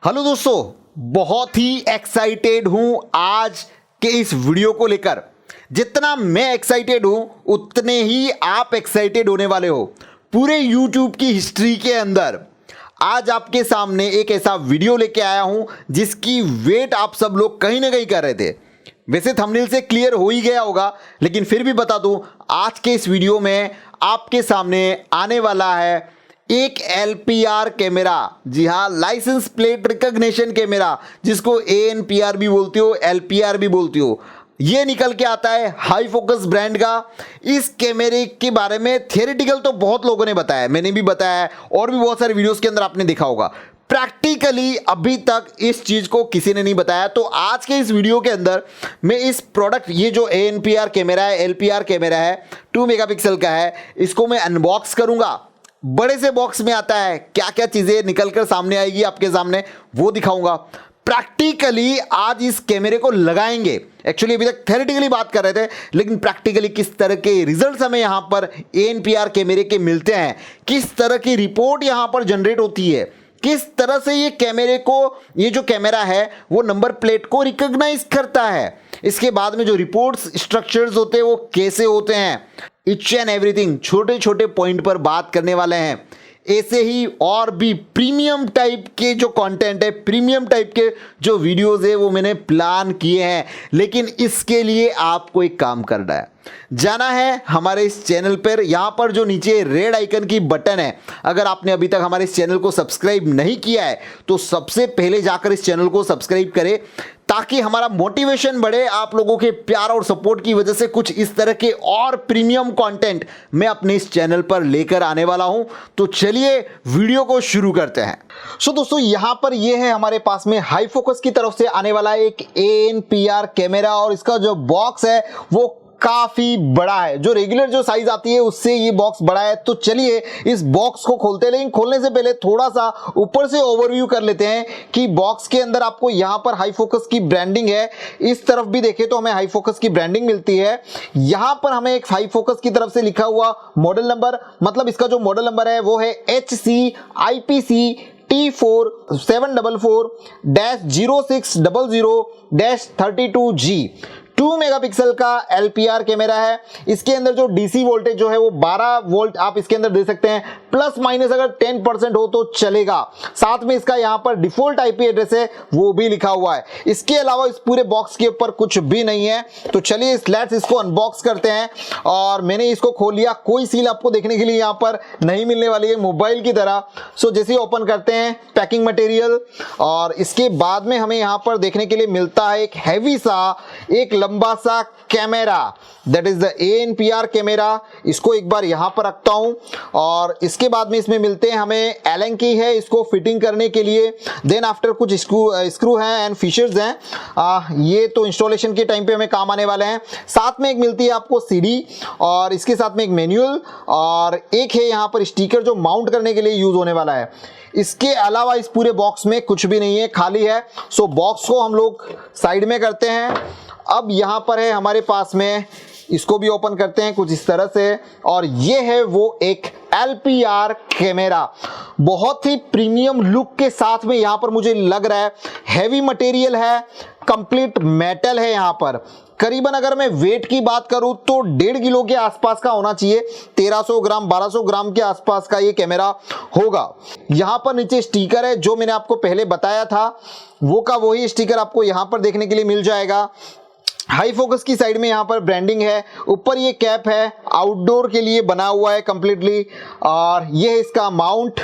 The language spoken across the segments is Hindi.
हेलो दोस्तों, बहुत ही एक्साइटेड हूं आज के इस वीडियो को लेकर। जितना मैं एक्साइटेड हूं उतने ही आप एक्साइटेड होने वाले हो। पूरे YouTube की हिस्ट्री के अंदर आज आपके सामने एक ऐसा वीडियो लेके आया हूं जिसकी वेट आप सब लोग कहीं ना कहीं कर रहे थे। वैसे थंबनेल से क्लियर हो ही गया होगा, लेकिन फिर भी बता दूं, आज के इस वीडियो में आपके सामने आने वाला है एक LPR कैमरा। जी हाँ, लाइसेंस प्लेट रिकॉग्निशन कैमरा, जिसको ANPR भी बोलती हो, LPR भी बोलती हो। ये निकल के आता है हाई फोकस ब्रांड का। इस कैमरे के बारे में थियोरेटिकल तो बहुत लोगों ने बताया, मैंने भी बताया है, और भी बहुत सारे वीडियोस के अंदर आपने देखा होगा। प्रैक्टिकली अभी तक इस चीज को किसी ने नहीं बताया। तो आज के इस वीडियो के अंदर मैं इस प्रोडक्ट, ये जो ANPR कैमरा है, LPR कैमरा है, 2 मेगापिक्सल का है, इसको मैं अनबॉक्स करूंगा। बड़े से बॉक्स में आता है, क्या क्या चीजें निकलकर सामने आएगी आपके सामने वो दिखाऊंगा। प्रैक्टिकली आज इस कैमरे को लगाएंगे। एक्चुअली अभी तक थ्योरेटिकली बात कर रहे थे, लेकिन प्रैक्टिकली किस तरह के रिजल्ट्स हमें यहां पर ANPR कैमरे के मिलते हैं, किस तरह की रिपोर्ट यहां पर जनरेट होती है, किस तरह से ये कैमरे को, ये जो कैमरा है वो नंबर प्लेट को रिकॉग्नाइज करता है, इसके बाद में जो रिपोर्ट्स स्ट्रक्चर्स होते हैं वो कैसे होते हैं, इच एंड एवरीथिंग छोटे छोटे पॉइंट पर बात करने वाले हैं। ऐसे ही और भी प्रीमियम टाइप के जो कंटेंट है, प्रीमियम टाइप के जो वीडियोस है वो मैंने प्लान किए हैं। लेकिन इसके लिए आपको एक काम करना है, जाना है हमारे इस चैनल पर। यहां पर जो नीचे रेड आइकन की बटन है, अगर आपने अभी तक हमारे इस चैनल को सब्सक्राइब नहीं किया है तो सबसे पहले जाकर इस चैनल को सब्सक्राइब करें, ताकि हमारा मोटिवेशन बढ़े। आप लोगों के प्यार और सपोर्ट की वजह से कुछ इस तरह के और प्रीमियम कंटेंट मैं अपने इस चैनल पर लेकर आने वाला हूं। तो चलिए वीडियो को शुरू करते हैं। सो दोस्तों, यहां पर ये है हमारे पास में हाई फोकस की तरफ से आने वाला एक ANPR कैमरा, और इसका जो बॉक्स है वो काफी बड़ा है। जो रेगुलर जो साइज आती है उससे ये बॉक्स बड़ा है। तो चलिए इस बॉक्स को खोलते हैं, लेकिन खोलने से पहले थोड़ा सा ऊपर से ओवरव्यू कर लेते हैं कि बॉक्स के अंदर आपको यहां पर हाई फोकस की ब्रांडिंग है। इस तरफ भी देखें तो हमें हाई फोकस की ब्रांडिंग मिलती है। यहां पर हमें एक हाई फोकस की तरफ से लिखा हुआ मॉडल नंबर, मतलब इसका जो मॉडल नंबर है वो है HC-IPC T4-744-0600-32G। 2 मेगापिक्सल का LPR कैमरा है। इसके अंदर जो DC वोल्टेज जो है वो 12 वोल्ट आप इसके अंदर दे सकते हैं, प्लस माइनस अगर 10% हो तो चलेगा। साथ में इसका यहाँ पर डिफॉल्ट IP एड्रेस है वो भी लिखा हुआ है। इसके अलावा इस पूरे बॉक्स के ऊपर कुछ भी नहीं है। तो चलिए लेट्स इसको अनबॉक्स करते हैं। और मैंने इसको खोल लिया। कोई सील आपको देखने के लिए यहाँ पर नहीं मिलने वाली है मोबाइल की तरह। सो जैसे ही ओपन करते हैं, पैकिंग मटेरियल, और इसके बाद में हमें यहाँ पर देखने के लिए मिलता है एक हैवी सा, एक लंबा सा camera, that is the ANPR camera. इसको एक बार यहां पर रखता हूं, और इसके बाद में इसमें मिलते हैं हमें एलन की है इसको फिटिंग करने के लिए। देन आफ्टर कुछ स्क्रू हैं एंड फिशर्स हैं। ये तो इंस्टॉलेशन के टाइम पे हमें काम आने वाले हैं। साथ में एक मिलती है आपको CD, और इसके साथ में एक मैनुअल, और एक है यहां पर स्टिकर जो माउंट करने के लिए यूज होने वाला है। इसके अलावा इस पूरे बॉक्स में कुछ भी नहीं है, खाली है। सो बॉक्स को हम लोग साइड में करते हैं। अब यहां पर है हमारे पास में, इसको भी ओपन करते हैं कुछ इस तरह से, और ये है वो एक LPR कैमरा। बहुत ही प्रीमियम लुक के साथ में यहां पर मुझे लग रहा है। हैवी मटेरियल है, कंप्लीट मेटल है। यहां पर करीबन अगर मैं वेट की बात करूं तो 1.5 किलो के आसपास का होना चाहिए। 1300 ग्राम 1200 ग्राम के आसपास का ये कैमरा होगा। यहां पर नीचे स्टिकर है, जो मैंने आपको पहले बताया था वो का वही स्टिकर आपको यहां पर देखने के लिए मिल जाएगा। हाई फोकस की साइड में यहां पर ब्रांडिंग है। ऊपर ये कैप है, आउटडोर के लिए बना हुआ है कंप्लीटली, और ये है इसका माउंट।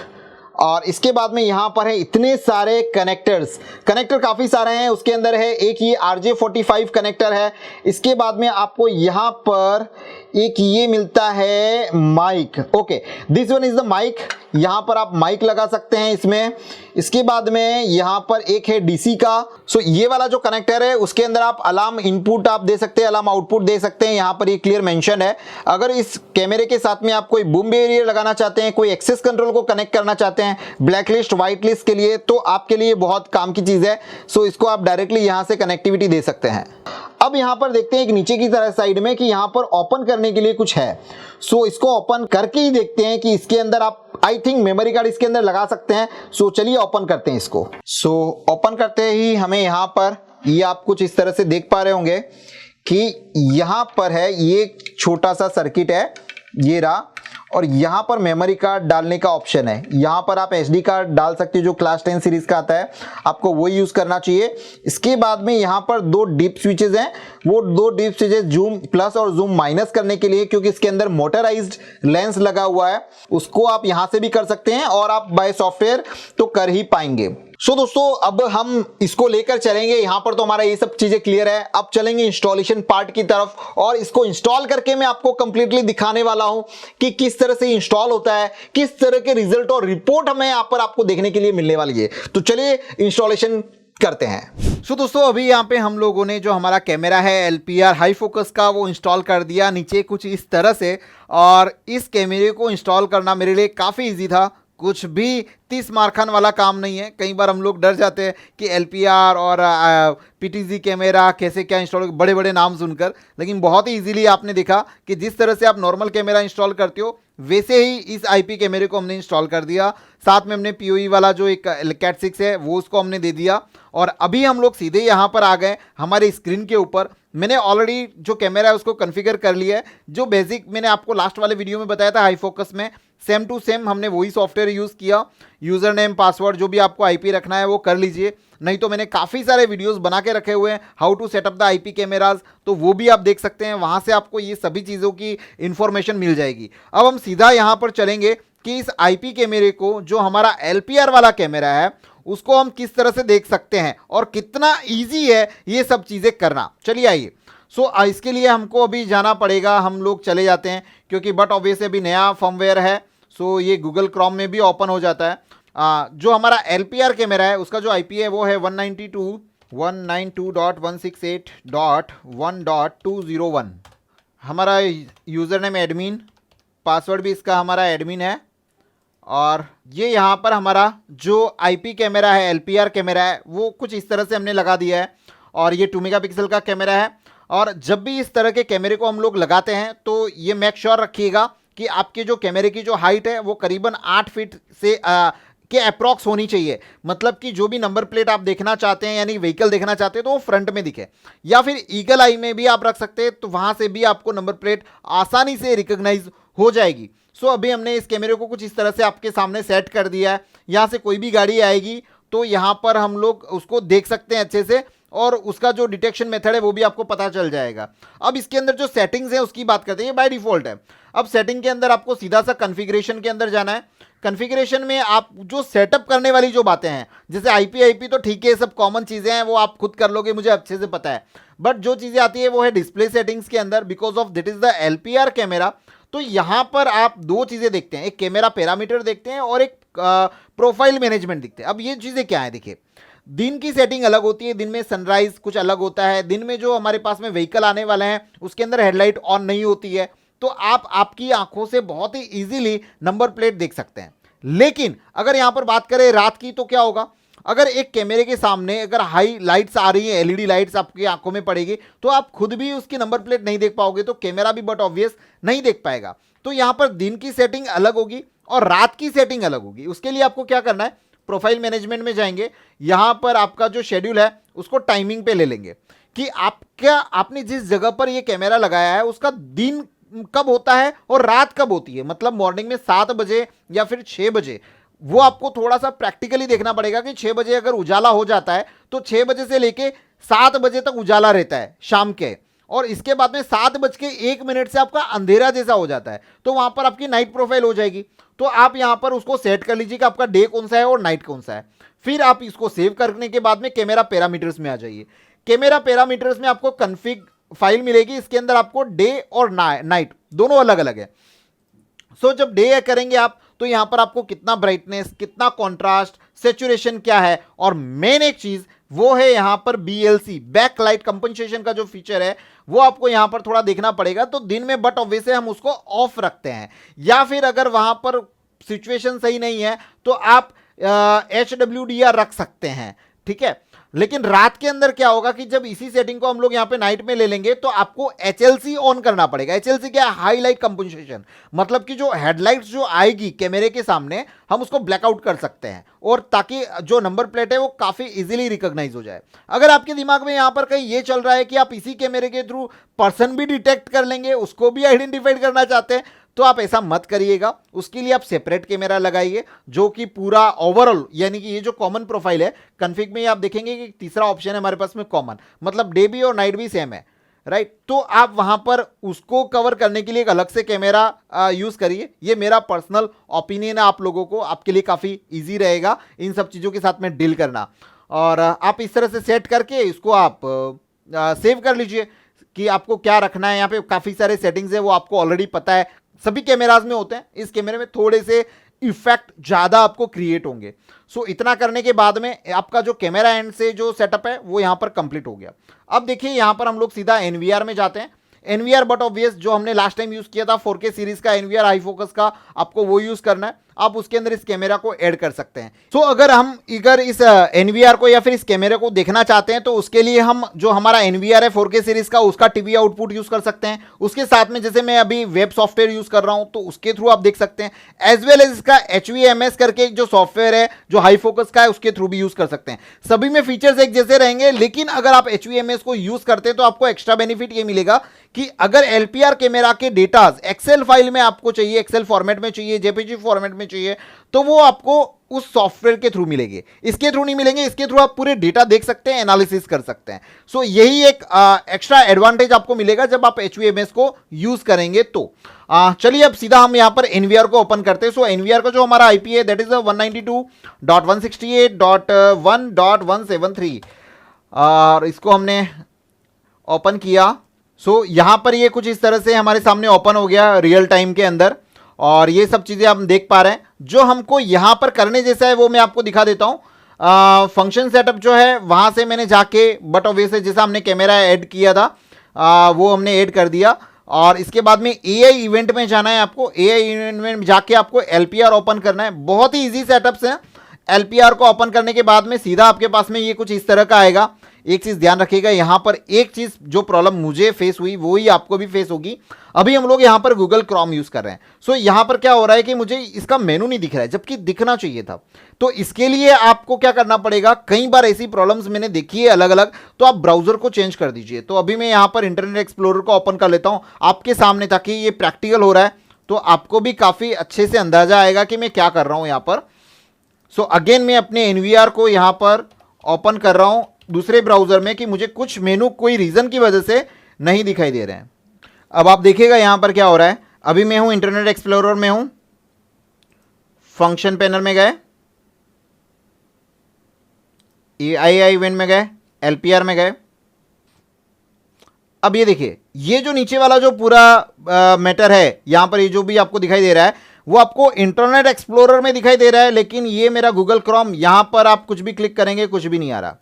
और इसके बाद में यहां पर है इतने सारे कनेक्टर काफी सारे हैं। उसके अंदर है एक ये RJ45 कनेक्टर है। इसके बाद में आपको यहां पर एक ये मिलता है mike. Okay, this one is the mike. यहां पर आप माइक लगा सकते हैं इसमें। इसके बाद में यहां पर एक है DC का। सो ये वाला जो कनेक्टर है उसके अंदर आप अलार्म इनपुट आप दे सकते हैं, अलार्म आउटपुट दे सकते हैं। यहां पर ये क्लियर मेंशन है। अगर इस कैमरे के साथ में आप कोई बूम बैरियर लगाना चाहते हैं, कोई एक्सेस कंट्रोल को कनेक्ट करना चाहते हैं ब्लैक लिस्ट व्हाइट लिस्ट के लिए, तो आपके लिए बहुत काम की चीज है। सो इसको आप डायरेक्टली यहां से कनेक्टिविटी दे सकते हैं। अब यहाँ पर देखते हैं एक नीचे की तरह साइड में कि यहाँ पर ओपन करने के लिए कुछ है। सो इसको ओपन करके ही देखते हैं कि इसके अंदर आप आई थिंक मेमोरी कार्ड इसके अंदर लगा सकते हैं। सो चलिए ओपन करते हैं इसको। सो ओपन करते ही हमें यहाँ पर ये आप कुछ इस तरह से देख पा रहे होंगे कि यहाँ पर है ये छोटा सा सर्किट है, ये रहा, और यहाँ पर मेमोरी कार्ड डालने का ऑप्शन है। यहाँ पर आप एसडी कार्ड डाल सकते हो जो क्लास 10 सीरीज का आता है, आपको वो यूज करना चाहिए। इसके बाद में यहाँ पर दो डीप स्विचेस हैं, वो दो डीप स्विचेस जूम प्लस और जूम माइनस करने के लिए, क्योंकि इसके अंदर मोटराइज्ड लेंस लगा हुआ है, उसको आप यहाँ से भी कर सकते हैं और आप बाय सॉफ्टवेयर तो कर ही पाएंगे। सो दोस्तों अब हम इसको लेकर चलेंगे। यहाँ पर तो हमारा ये सब चीजें क्लियर है। अब चलेंगे इंस्टॉलेशन पार्ट की तरफ और इसको इंस्टॉल करके मैं आपको कंप्लीटली दिखाने वाला हूं कि किस तरह से इंस्टॉल होता है, किस तरह के रिजल्ट और रिपोर्ट हमें यहाँ पर आपको देखने के लिए मिलने वाली है। तो चलिए इंस्टॉलेशन करते हैं। सो दोस्तों अभी यहाँ पे हम लोगों ने जो हमारा कैमरा है LPR हाई फोकस का वो इंस्टॉल कर दिया नीचे कुछ इस तरह से। और इस कैमरे को इंस्टॉल करना मेरे लिए काफ़ी इजी था, कुछ भी 30 मारखान वाला काम नहीं है। कई बार हम लोग डर जाते हैं कि LPR और PTZ कैमरा कैसे क्या इंस्टॉल, बड़े बड़े नाम सुनकर, लेकिन बहुत ही इजीली आपने देखा कि जिस तरह से आप नॉर्मल कैमरा इंस्टॉल करते हो वैसे ही इस IP कैमरे को हमने इंस्टॉल कर दिया। साथ में हमने PoE वाला जो एक Cat 6 है वो उसको हमने दे दिया और अभी हम लोग सीधे यहाँ पर आ गए हमारे स्क्रीन के ऊपर। मैंने ऑलरेडी जो कैमरा है उसको कॉन्फ़िगर कर लिया है, जो बेसिक मैंने आपको लास्ट वाले वीडियो में बताया था हाई फोकस में, सेम टू सेम हमने वही सॉफ्टवेयर यूज़ किया। यूज़र नेम पासवर्ड जो भी आपको IP रखना है वो कर लीजिए, नहीं तो मैंने काफ़ी सारे वीडियोस बना के रखे हुए हैं how to set up the IP cameras, तो वो भी आप देख सकते हैं, वहाँ से आपको ये सभी चीज़ों की इन्फॉर्मेशन मिल जाएगी। अब हम सीधा यहाँ पर चलेंगे कि इस IP कैमरे को जो हमारा LPR वाला कैमरा है उसको हम किस तरह से देख सकते हैं और कितना ईजी है ये सब चीज़ें करना। चलिए आइए। सो इसके लिए हमको अभी जाना पड़ेगा, हम लोग चले जाते हैं क्योंकि बट ऑब्वियसली अभी नया फर्मवेयर है। सो ये गूगल क्रोम में भी ओपन हो जाता है। जो हमारा LPR कैमरा है उसका जो IP है वो है 192.168.1.201। हमारा यूज़र नेम एडमिन, पासवर्ड भी इसका हमारा एडमिन है। और ये यहाँ पर हमारा जो IP कैमरा है LPR कैमरा है वो कुछ इस तरह से हमने लगा दिया है और ये 2 मेगापिक्सल का कैमरा है। और जब भी इस तरह के कैमरे को हम लोग लगाते हैं तो ये मेक श्योर रखिएगा कि आपके जो कैमरे की जो हाइट है वो करीबन 8 फीट से के अप्रॉक्स होनी चाहिए। मतलब कि जो भी नंबर प्लेट आप देखना चाहते हैं यानी व्हीकल देखना चाहते हैं तो वो फ्रंट में दिखे, या फिर ईगल आई में भी आप रख सकते हैं तो वहाँ से भी आपको नंबर प्लेट आसानी से रिकॉग्नाइज हो जाएगी। सो अभी हमने इस कैमरे को कुछ इस तरह से आपके सामने सेट कर दिया है। यहाँ से कोई भी गाड़ी आएगी तो यहाँ पर हम लोग उसको देख सकते हैं अच्छे से और उसका जो डिटेक्शन मेथड है वो भी आपको पता चल जाएगा। अब इसके अंदर जो सेटिंग्स है उसकी बात करते हैं, बाय डिफॉल्ट है। अब सेटिंग के अंदर आपको सीधा सा कॉन्फ़िगरेशन के अंदर जाना है। कॉन्फ़िगरेशन में आप जो सेटअप करने वाली जो बातें हैं जैसे IP तो ठीक है, सब कॉमन चीज़ें हैं, वो आप खुद कर लोगे, मुझे अच्छे से पता है। बट जो चीज़ें आती है वो है डिस्प्ले सेटिंग्स के अंदर, because of that is the LPR camera. तो यहाँ पर आप दो चीज़ें देखते हैं, एक कैमरा पैरामीटर देखते हैं और एक प्रोफाइल मैनेजमेंट देखते हैं। अब ये चीज़ें क्या है, देखिए दिन की सेटिंग अलग होती है, दिन में सनराइज कुछ अलग होता है, दिन में जो हमारे पास में व्हीकल आने वाले हैं उसके अंदर हेडलाइट ऑन नहीं होती है, तो आप आपकी आंखों से बहुत ही इजीली नंबर प्लेट देख सकते हैं। लेकिन अगर यहां पर बात करें रात की तो क्या होगा, अगर एक कैमरे के सामने अगर हाई लाइट्स आ रही है, LED लाइट्स आपकी आंखों में पड़ेगी तो आप खुद भी उसकी नंबर प्लेट नहीं देख पाओगे, तो कैमरा भी बट ऑब्वियस नहीं देख पाएगा। तो यहां पर दिन की सेटिंग अलग होगी और रात की सेटिंग अलग होगी। उसके लिए आपको क्या करना है, प्रोफाइल मैनेजमेंट में जाएंगे, यहां पर आपका जो शेड्यूल है उसको टाइमिंग पे ले लेंगे कि आपने जिस जगह पर ये कैमरा लगाया है उसका दिन कब होता है और रात कब होती है। मतलब मॉर्निंग में 7 बजे या फिर 6 बजे, वो आपको थोड़ा सा प्रैक्टिकली देखना पड़ेगा कि 6 बजे अगर उजाला हो जाता है तो 6 बजे से लेके 7 बजे तक उजाला रहता है शाम के, और इसके बाद में 7:01 से आपका अंधेरा जैसा हो जाता है, तो वहां पर आपकी नाइट प्रोफाइल हो जाएगी। तो आप यहां पर उसको सेट कर लीजिए कि आपका डे कौन सा है और नाइट कौन सा है। फिर आप इसको सेव करने के बाद में कैमरा पैरामीटर्स में आ जाइए। कैमरा पैरामीटर्स में आपको कॉन्फ़िग फाइल मिलेगी, इसके अंदर आपको डे और नाइट दोनों अलग अलग है। सो जब डे करेंगे आप तो यहां पर आपको कितना ब्राइटनेस, कितना कॉन्ट्रास्ट, सैचुरेशन क्या है, और मेन एक चीज वो है यहां पर BLC बैक लाइट कंपनसेशन का जो फीचर है वो आपको यहां पर थोड़ा देखना पड़ेगा। तो दिन में बट ऑब्वियसली हम उसको ऑफ रखते हैं, या फिर अगर वहां पर सिचुएशन सही नहीं है तो आप HWDR रख सकते हैं। ठीक है। लेकिन रात के अंदर क्या होगा कि जब इसी सेटिंग को हम लोग यहां पे नाइट में ले लेंगे तो आपको एचएलसी ऑन करना पड़ेगा। एचएलसी क्या है? हाईलाइट कंपोजिशन, मतलब कि जो हेडलाइट्स जो आएगी कैमरे के सामने हम उसको ब्लैकआउट कर सकते हैं, और ताकि जो नंबर प्लेट है वो काफी इजीली रिकॉग्नाइज हो जाए। अगर आपके दिमाग में यहां पर कहीं ये चल रहा है कि आप इसी कैमरे के थ्रू पर्सन भी डिटेक्ट कर लेंगे, उसको भी आइडेंटिफाइड करना चाहते हैं, तो आप ऐसा मत करिएगा। उसके लिए आप सेपरेट कैमरा लगाइए जो कि पूरा ओवरऑल, यानी कि ये जो कॉमन प्रोफाइल है कॉन्फ़िग में, आप देखेंगे कि तीसरा ऑप्शन है हमारे पास में कॉमन, मतलब डे भी और नाइट भी सेम है, राइट। तो आप वहां पर उसको कवर करने के लिए एक अलग से कैमरा यूज करिए। ये मेरा पर्सनल ओपिनियन है, आप लोगों को, आपके लिए काफी इजी रहेगा इन सब चीजों के साथ में डील करना। और आप इस तरह से सेट करके इसको आप सेव कर लीजिए कि आपको क्या रखना है। यहाँ पे काफी सारे सेटिंग्स है, वो आपको ऑलरेडी पता है, सभी कैमराज में होते हैं। इस कैमरे में थोड़े से इफेक्ट ज्यादा आपको क्रिएट होंगे। सो इतना करने के बाद में आपका जो कैमरा एंड से जो सेटअप है वो यहां पर कंप्लीट हो गया। अब देखिए यहां पर हम लोग सीधा एनवीआर में जाते हैं। एनवीआर बट ऑब्वियस जो हमने लास्ट टाइम यूज किया था 4K सीरीज का एनवीआर हाई फोकस का, आपको वो यूज करना है। आप उसके अंदर इस कैमरा को ऐड कर सकते हैं। सो अगर हम इस एनवीआर को या फिर इस कैमरे को देखना चाहते हैं तो उसके लिए हम जो हमारा एनवीआर है 4K सीरीज का, उसका टीवी आउटपुट यूज कर सकते हैं। उसके साथ में जैसे मैं अभी वेब सॉफ्टवेयर यूज कर रहा हूं तो उसके थ्रू आप देख सकते हैं, एज वेल एज इसका HVMS करके जो सॉफ्टवेयर है जो हाई फोकस का है उसके थ्रू भी यूज कर सकते हैं। सभी में फीचर्स एक जैसे रहेंगे, लेकिन अगर आप HVMS को यूज करते हैं तो आपको एक्स्ट्रा बेनिफिट ये मिलेगा कि अगर LPR कैमरा के डेटाज एक्सेल फाइल में आपको चाहिए, एक्सेल फॉर्मेट में चाहिए, JPG फॉर्मेट में चाहिए, तो वो आपको उस सॉफ्टवेयर के थ्रू मिलेंगे। इसके थ्रू नहीं मिलेंगे। इसके थ्रू आप पूरे डेटा देख सकते हैं, एनालिसिस कर सकते हैं। सो यही एक एक्स्ट्रा एडवांटेज आपको मिलेगा जब आप HVMS को यूज करेंगे। तो चलिए अब सीधा हम यहां पर एनवीआर को ओपन करते हैं। सो एनवीआर का जो हमारा IP है दैट इज 192.168.1.173 और इसको हमने ओपन किया। सो यहां पर ये कुछ इस तरह से हमारे सामने ओपन हो गया रियल टाइम के अंदर, और ये सब चीजें हम देख पा रहे हैं। जो हमको यहां पर करने जैसा है वो मैं आपको दिखा देता हूं। फंक्शन सेटअप जो है वहां से मैंने जाके बट ऑब्वियसली जैसा हमने कैमरा ऐड किया था वो हमने ऐड कर दिया, और इसके बाद में AI इवेंट में जाना है। आपको AI इवेंट में जाके आपको LPR ओपन करना है। बहुत ही इजी सेटअप्स हैं। LPR को ओपन करने के बाद में सीधा आपके पास में ये कुछ इस तरह का आएगा। एक चीज ध्यान रखिएगा, यहां पर एक चीज जो प्रॉब्लम मुझे फेस हुई वो ही आपको भी फेस होगी। अभी हम लोग यहां पर गूगल क्रोम यूज कर रहे हैं। सो यहां पर क्या हो रहा है कि मुझे इसका मेनू नहीं दिख रहा है जबकि दिखना चाहिए था। तो इसके लिए आपको क्या करना पड़ेगा, कई बार ऐसी प्रॉब्लम्स मैंने देखी है अलग अलग, तो आप ब्राउजर को चेंज कर दीजिए। तो अभी मैं यहां पर इंटरनेट एक्सप्लोरर को ओपन कर लेता हूं आपके सामने, ताकि ये प्रैक्टिकल हो रहा है तो आपको भी काफी अच्छे से अंदाजा आएगा कि मैं क्या कर रहा हूं यहां पर। सो अगेन मैं अपने एनवीआर को यहां पर ओपन कर रहा हूं दूसरे ब्राउजर में कि मुझे कुछ मेनू कोई रीजन की वजह से नहीं दिखाई दे रहे हैं। अब आप देखिएगा यहां पर क्या हो रहा है। अभी मैं हूं इंटरनेट एक्सप्लोरर में, हूं फंक्शन पैनल में गए, AI इवेंट में गए, LPR में गए। अब ये देखिए, ये जो नीचे वाला जो पूरा मैटर है यहां पर, ये जो भी आपको दिखाई दे रहा है वो आपको इंटरनेट एक्सप्लोरर में दिखाई दे रहा है, लेकिन ये मेरा गूगल क्रोम, यहां पर आप कुछ भी क्लिक करेंगे कुछ भी नहीं आ रहा।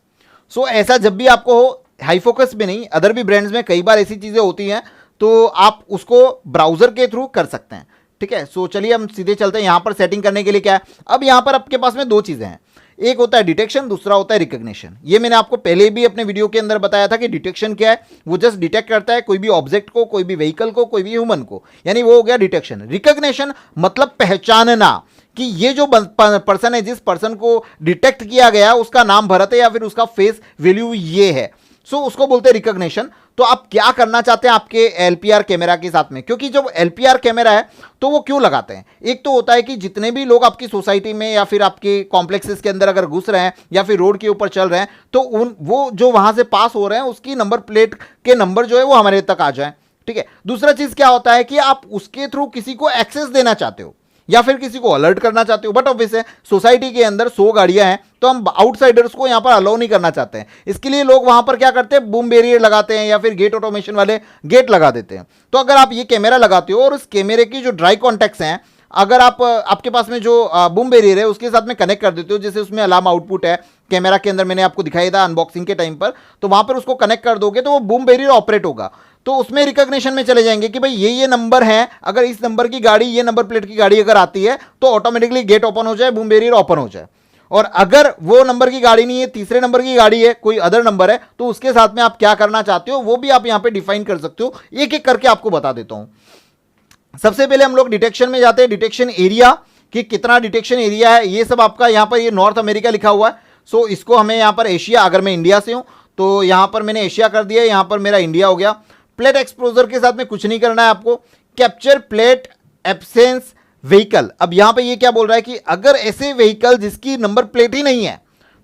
सो ऐसा जब भी आपको हो, हाई फोकस में नहीं, अदर भी ब्रांड्स में कई बार ऐसी चीजें होती हैं, तो आप उसको ब्राउजर के थ्रू कर सकते हैं। ठीक है। सो चलिए हम सीधे चलते हैं। यहां पर सेटिंग करने के लिए क्या है, अब यहां पर आपके पास में दो चीजें हैं, एक होता है डिटेक्शन, दूसरा होता है रिकॉग्निशन। ये मैंने आपको पहले भी अपने वीडियो के अंदर बताया था कि डिटेक्शन क्या है, वो जस्ट डिटेक्ट करता है कोई भी ऑब्जेक्ट को, कोई भी व्हीकल को, कोई भी ह्यूमन को, यानी वो हो गया डिटेक्शन। रिकॉग्निशन मतलब पहचानना कि ये जो पर्सन है, जिस पर्सन को डिटेक्ट किया गया उसका नाम भरत है या फिर उसका फेस वैल्यू ये है, सो उसको बोलते हैं रिकॉग्निशन। तो आप क्या करना चाहते हैं आपके LPR कैमरा के साथ में, क्योंकि जब LPR कैमरा है तो वो क्यों लगाते हैं, एक तो होता है कि जितने भी लोग आपकी सोसाइटी में या फिर आपके कॉम्प्लेक्सेस के अंदर अगर घुस रहे हैं या फिर रोड के ऊपर चल रहे हैं तो वो जो वहां से पास हो रहे हैं उसकी नंबर प्लेट के नंबर जो है वो हमारे तक आ जाए। ठीक है। दूसरा चीज क्या होता है कि आप उसके थ्रू किसी को एक्सेस देना चाहते हो या फिर किसी को अलर्ट करना चाहते हो, बट ऑब्वियस है सोसाइटी के अंदर 100 गाड़ियां हैं तो हम आउटसाइडर्स को यहां पर अलाउ नहीं करना चाहते हैं। इसके लिए लोग वहां पर क्या करते हैं, बूम बैरियर लगाते हैं या फिर गेट ऑटोमेशन वाले गेट लगा देते हैं। तो अगर आप ये कैमरा लगाते हो और उस कैमरे की जो ड्राई कॉन्टैक्ट्स हैं, अगर आप आपके पास में जो बूम बैरियर है उसके साथ में कनेक्ट कर देते हो, जैसे उसमें अलार्म आउटपुट है कैमरा के अंदर, मैंने आपको दिखाई था अनबॉक्सिंग के टाइम पर, तो वहां पर उसको कनेक्ट कर दोगे तो वो बूम बैरियर ऑपरेट होगा। तो उसमें रिकॉग्निशन में चले जाएंगे कि भाई ये नंबर है, अगर इस नंबर की गाड़ी, ये नंबर प्लेट की गाड़ी अगर आती है तो ऑटोमेटिकली गेट ओपन हो जाए, बूम बैरियर ओपन हो जाए। और अगर वो नंबर की गाड़ी नहीं है, तीसरे नंबर की गाड़ी है, कोई अदर नंबर है, तो उसके साथ में आप क्या करना चाहते हो वो भी आप यहां पे डिफाइन कर सकते हो। एक एक करके आपको बता देता हूं। सबसे पहले हम लोग डिटेक्शन में जाते हैं। डिटेक्शन एरिया कि कितना डिटेक्शन एरिया है, ये सब आपका यहां पर ये नॉर्थ अमेरिका लिखा हुआ है। सो इसको हमें यहां पर एशिया, अगर मैं इंडिया से हूं तो यहां पर मैंने एशिया कर दिया, यहां पर मेरा इंडिया हो गया। प्लेट एक्सपोजर के साथ में कुछ नहीं करना है आपको। कैप्चर प्लेट एब्सेंस व्हीकल, अब यहां पे ये क्या बोल रहा है कि अगर ऐसे व्हीकल जिसकी नंबर प्लेट ही नहीं है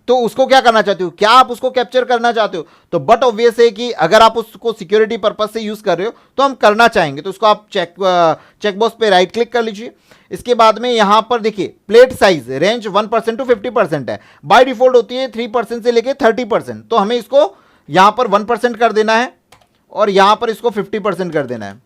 तो उसको क्या करना चाहते हो, क्या आप उसको कैप्चर करना चाहते हो? तो बट ऑब्वियस है कि अगर आप उसको सिक्योरिटी पर्पज से यूज कर रहे हो तो हम करना चाहेंगे, तो उसको आप चेक बॉक्स पे राइट क्लिक कर लीजिए। इसके बाद में यहां पर देखिए प्लेट साइज रेंज 1% टू 50% है, बाय डिफॉल्ट होती है 3% से लेके 30%, तो हमें इसको यहां पर 1% कर देना है और यहां पर इसको 50% कर देना है।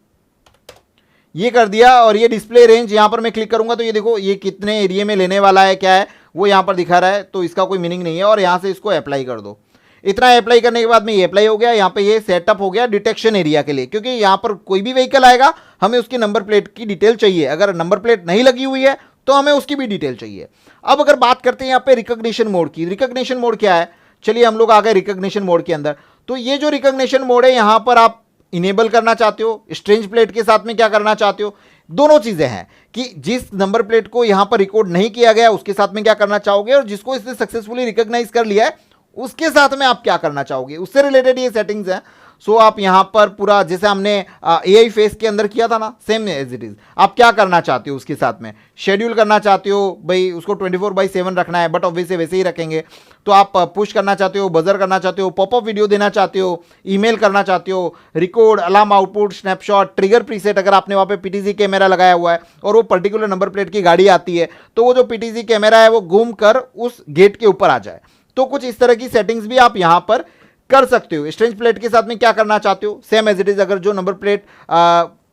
ये कर दिया और ये डिस्प्ले रेंज यहां पर मैं क्लिक करूंगा तो ये देखो ये कितने एरिया में लेने वाला है, क्या है वो यहां पर दिखा रहा है, तो इसका कोई मीनिंग नहीं है। और यहां से इसको अप्लाई कर दो। इतना अप्लाई करने के बाद में ये अप्लाई हो गया, यहां पे ये सेटअप हो गया डिटेक्शन एरिया के लिए, क्योंकि यहां पर कोई भी व्हीकल आएगा हमें उसकी नंबर प्लेट की डिटेल चाहिए। अगर नंबर प्लेट नहीं लगी हुई है तो हमें उसकी भी डिटेल चाहिए। अब अगर बात करते हैं यहाँ पे रिकॉग्निशन मोड की, रिकॉग्निशन मोड क्या है, चलिए हम लोग आ गए रिकॉग्निशन मोड के अंदर। तो ये जो रिकॉग्निशन मोड है यहां पर आप इनेबल करना चाहते हो, स्ट्रेंज प्लेट के साथ में क्या करना चाहते हो, दोनों चीजें हैं कि जिस नंबर प्लेट को यहां पर रिकॉर्ड नहीं किया गया उसके साथ में क्या करना चाहोगे, और जिसको इसने सक्सेसफुली रिकॉग्नाइज कर लिया है उसके साथ में आप क्या करना चाहोगे, उससे रिलेटेड ये सेटिंग्स हैं। सो आप यहां पर पूरा जैसे हमने एआई फेस के अंदर किया था ना, सेम एज इट इज, आप क्या करना चाहते हो उसके साथ में, शेड्यूल करना चाहते हो भाई उसको 24/7 रखना है, बट ऑब्वियसली वैसे ही रखेंगे। तो आप पुश करना चाहते हो, बजर करना चाहते हो, पॉपअप वीडियो देना चाहते हो, ईमेल करना चाहते हो, record, alarm output, snapshot, trigger preset, अगर आपने वहां पे पीटीजी कैमरा लगाया हुआ है और वो पर्टिकुलर नंबर प्लेट की गाड़ी आती है तो वो जो पीटीजी कैमरा है वो घूम कर उस गेट के ऊपर आ जाए। तो कुछ इस तरह की सेटिंग्स भी आप यहां पर कर सकते हो। स्ट्रेंज प्लेट के साथ में क्या करना चाहते हो, सेम एज इट इज, अगर जो नंबर प्लेट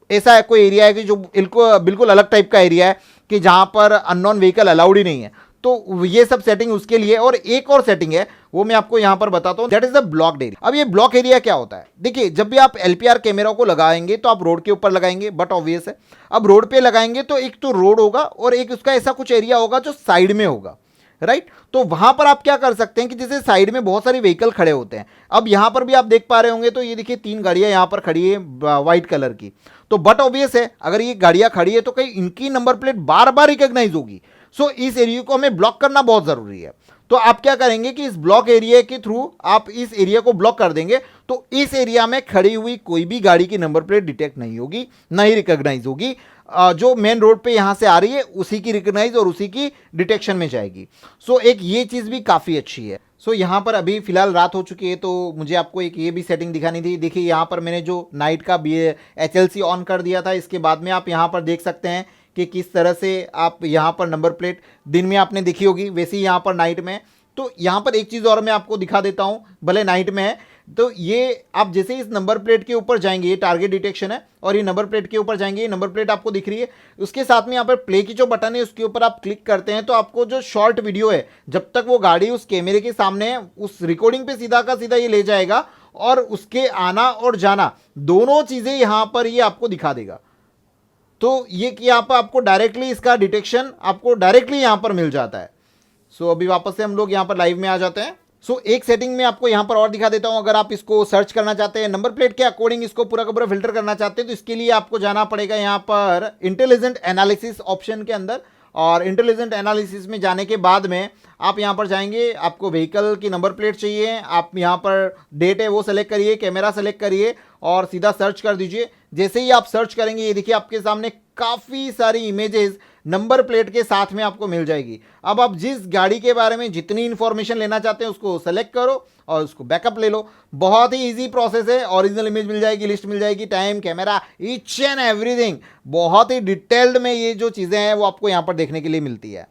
ऐसा है कोई एरिया है कि जो बिल्कुल अलग टाइप का एरिया है कि जहां पर अननोन व्हीकल अलाउड ही नहीं है, तो ये सब सेटिंग उसके लिए। और एक और सेटिंग है वो मैं आपको यहां पर बताता हूं, that is the blocked area. अब ये ब्लॉक एरिया क्या होता है, देखिए जब भी आप एलपीआर कैमरा को लगाएंगे तो आप रोड के ऊपर लगाएंगे, बट ऑब्वियस है अब रोड पे लगाएंगे तो एक तो रोड होगा और एक उसका ऐसा कुछ एरिया होगा जो साइड में होगा, राइट। तो वहां पर आप क्या कर सकते हैं कि जैसे साइड में बहुत सारे व्हीकल खड़े होते हैं, अब यहां पर भी आप देख पा रहे होंगे तो ये देखिए 3 गाड़ियां यहां पर खड़ी है व्हाइट कलर की, तो बट ऑब्वियस है अगर ये गाड़ियां खड़ी है तो कहीं इनकी नंबर प्लेट बार बार रिकॉग्नाइज होगी। सो इस एरिया को हमें ब्लॉक करना बहुत जरूरी है। तो आप क्या करेंगे कि इस ब्लॉक एरिया के थ्रू आप इस एरिया को ब्लॉक कर देंगे, तो इस एरिया में खड़ी हुई कोई भी गाड़ी की नंबर प्लेट डिटेक्ट नहीं होगी, ना ही रिकॉग्नाइज होगी। जो मेन रोड पे यहां से आ रही है उसी की रिकॉग्नाइज और उसी की डिटेक्शन में जाएगी। सो एक ये चीज भी काफी अच्छी है। सो यहां पर अभी फिलहाल रात हो चुकी है तो मुझे आपको एक ये भी सेटिंग दिखानी थी। देखिए यहां पर मैंने जो नाइट का HLC ऑन कर दिया था, इसके बाद में आप यहां पर देख सकते हैं कि किस तरह से आप यहां पर नंबर प्लेट दिन में आपने देखी होगी वैसे ही यहां पर नाइट में। तो यहां पर एक चीज़ और मैं आपको दिखा देता हूं, भले नाइट में है तो ये आप जैसे इस नंबर प्लेट के ऊपर जाएंगे, ये टारगेट डिटेक्शन है और ये नंबर प्लेट के ऊपर जाएंगे, ये नंबर प्लेट आपको दिख रही है, उसके साथ में यहाँ पर प्ले की जो बटन है उसके ऊपर आप क्लिक करते हैं तो आपको जो शॉर्ट वीडियो है जब तक वो गाड़ी उस कैमरे के सामने है उस रिकॉर्डिंग पे सीधा का सीधा ये ले जाएगा और उसके आना और जाना दोनों चीज़ें यहाँ पर ये आपको दिखा देगा। तो ये कि यहाँ पर आपको डायरेक्टली इसका डिटेक्शन आपको डायरेक्टली यहाँ पर मिल जाता है। सो अभी वापस से हम लोग यहाँ पर लाइव में आ जाते हैं। सो एक सेटिंग में आपको यहाँ पर और दिखा देता हूँ, अगर आप इसको सर्च करना चाहते हैं नंबर प्लेट के अकॉर्डिंग इसको पूरा का पूरा फिल्टर करना चाहते हैं तो इसके लिए आपको जाना पड़ेगा यहाँ पर इंटेलिजेंट एनालिसिस ऑप्शन के अंदर, और इंटेलिजेंट एनालिसिस में जाने के बाद में आप यहाँ पर जाएंगे, आपको व्हीकल की नंबर प्लेट चाहिए, आप यहाँ पर डेट है वो सेलेक्ट करिए, कैमरा सेलेक्ट करिए और सीधा सर्च कर दीजिए। जैसे ही आप सर्च करेंगे ये देखिए आपके सामने काफ़ी सारी इमेजेस नंबर प्लेट के साथ में आपको मिल जाएगी। अब आप जिस गाड़ी के बारे में जितनी इंफॉर्मेशन लेना चाहते हैं उसको सेलेक्ट करो और उसको बैकअप ले लो। बहुत ही इजी प्रोसेस है, ओरिजिनल इमेज मिल जाएगी, लिस्ट मिल जाएगी, time, camera, each and everything, बहुत ही डिटेल्ड में ये जो चीज़ें हैं वो आपको यहाँ पर देखने के लिए मिलती है।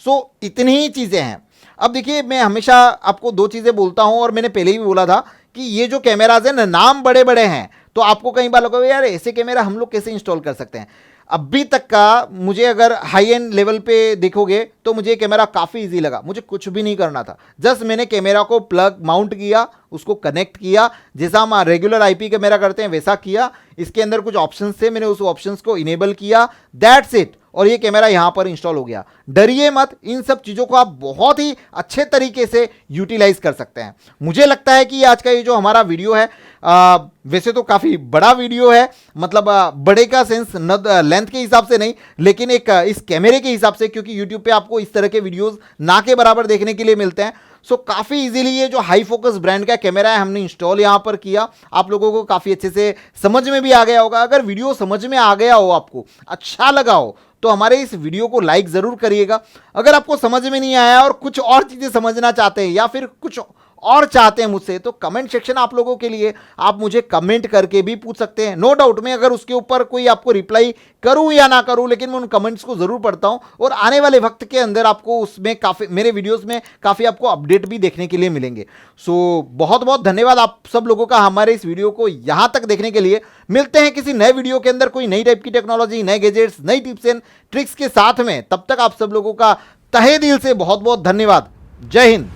सो इतनी ही चीज़ें हैं। अब देखिए मैं हमेशा आपको 2 चीज़ें बोलता हूँ और मैंने पहले ही बोला था कि ये जो कैमराज हैं ना नाम बड़े बड़े हैं, तो आपको कई बार लगेगा यार ऐसे कैमरा हम लोग कैसे इंस्टॉल कर सकते हैं। अभी तक का मुझे अगर हाई एंड लेवल पे देखोगे तो मुझे कैमरा काफ़ी इजी लगा, मुझे कुछ भी नहीं करना था, जस्ट मैंने कैमरा को प्लग माउंट किया, उसको कनेक्ट किया, जैसा हम रेगुलर आईपी कैमरा करते हैं वैसा किया, इसके अंदर कुछ ऑप्शंस थे मैंने उस ऑप्शंस को इनेबल किया, दैट्स इट। और ये कैमरा यहाँ पर इंस्टॉल हो गया। डरिए मत, इन सब चीज़ों को आप बहुत ही अच्छे तरीके से यूटिलाइज कर सकते हैं। मुझे लगता है कि आज का ये जो हमारा वीडियो है वैसे तो काफ़ी बड़ा वीडियो है, मतलब बड़े का सेंस न लेंथ के हिसाब से नहीं, लेकिन एक इस कैमरे के हिसाब से, क्योंकि यूट्यूब पे आपको इस तरह के वीडियोस ना के बराबर देखने के लिए मिलते हैं। सो काफ़ी इजीली ये जो हाई फोकस ब्रांड का कैमरा है हमने इंस्टॉल यहाँ पर किया। आप लोगों को काफ़ी अच्छे से समझ में भी आ गया होगा। अगर वीडियो समझ में आ गया हो, आपको अच्छा लगा हो, तो हमारे इस वीडियो को लाइक ज़रूर करिएगा। अगर आपको समझ में नहीं आया और कुछ और चीज़ें समझना चाहते हैं या फिर कुछ और चाहते हैं मुझसे, तो कमेंट सेक्शन आप लोगों के लिए, आप मुझे कमेंट करके भी पूछ सकते हैं। नो डाउट मैं अगर उसके ऊपर कोई आपको रिप्लाई करूं या ना करूं, लेकिन मैं उन कमेंट्स को ज़रूर पढ़ता हूं और आने वाले वक्त के अंदर आपको उसमें काफ़ी, मेरे वीडियोस में काफ़ी आपको अपडेट भी देखने के लिए मिलेंगे। सो बहुत बहुत धन्यवाद आप सब लोगों का हमारे इस वीडियो को यहाँ तक देखने के लिए। मिलते हैं किसी नए वीडियो के अंदर, कोई नई टाइप की टेक्नोलॉजी, नए गैजेट्स, नई टिप्स एंड ट्रिक्स के साथ में। तब तक आप सब लोगों का तहे दिल से बहुत बहुत धन्यवाद। जय हिंद।